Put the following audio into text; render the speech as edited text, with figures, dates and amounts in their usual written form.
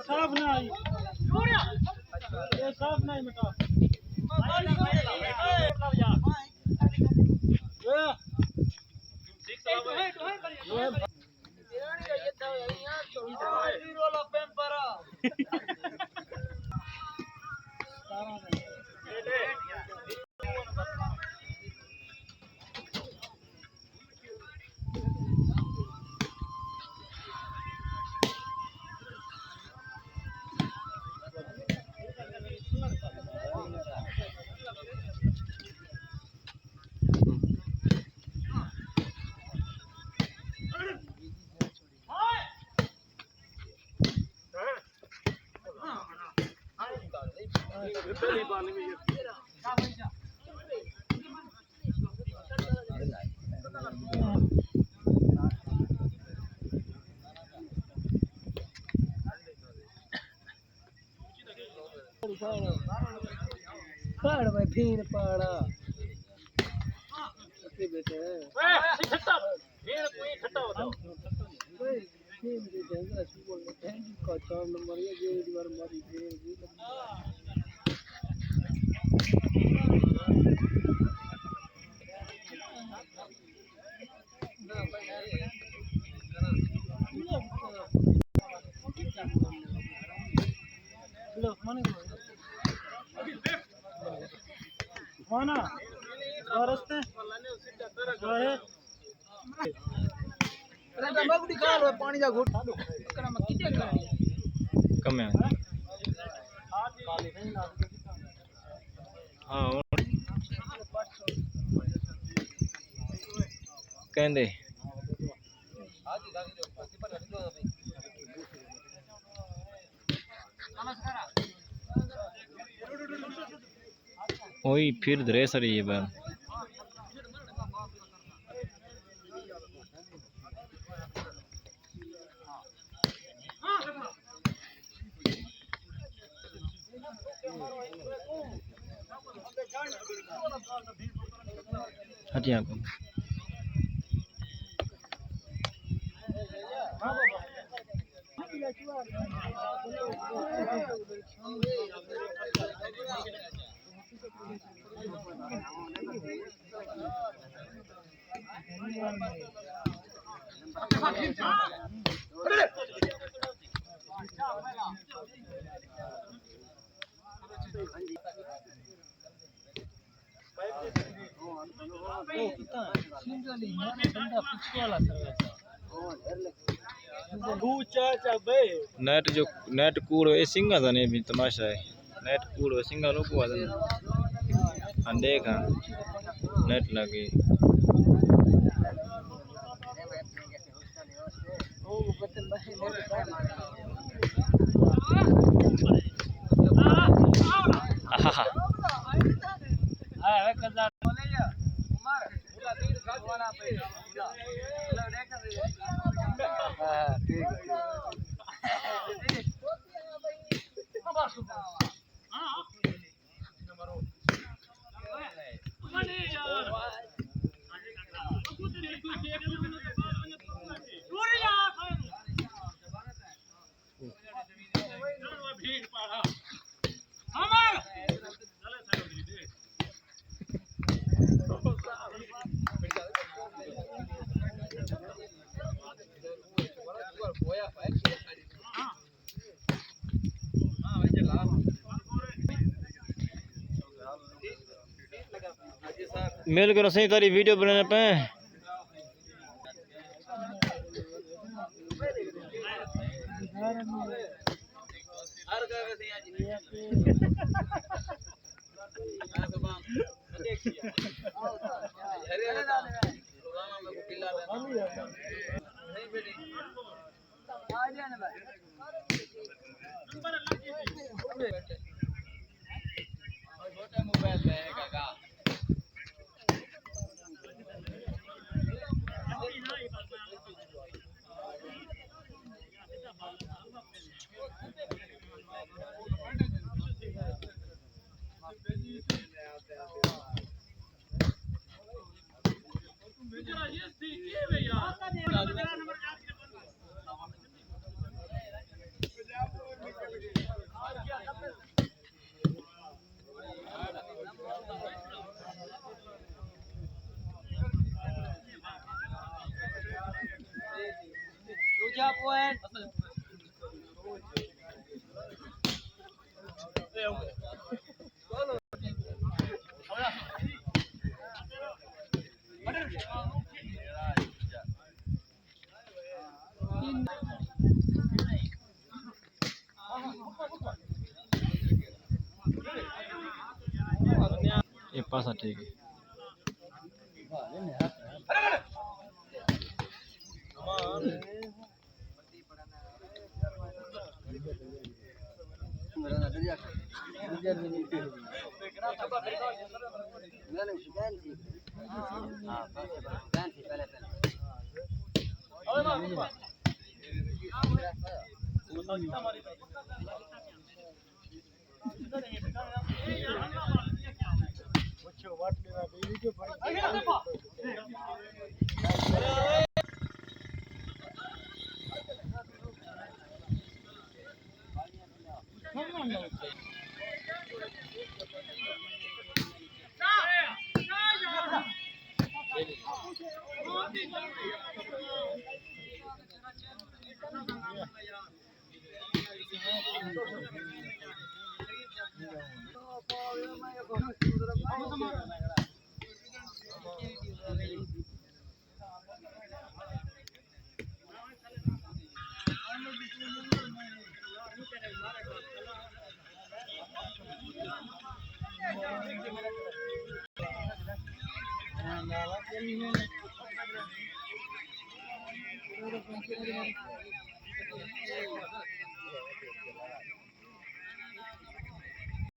साफ ना आई, ये साफ नहीं मिटा। पहाड़ में फिर पहाड़ा बेटे फिर कोई खट्टा होता का 4 नंबर ये एक बार मारी माना रास्ते पानी जा घुट कम है हाँ कहते वही फिर धरे सर ये बार हटिया को नेट जो नेट कूड़ है सिंगा था नहीं भी तमाशा है नेट कूड़ है सिंगा लोग हुआ था अंडे का नेट लगी मेल करो सही तारी वीडियो बनाने पे poin. ये पासा ठीक है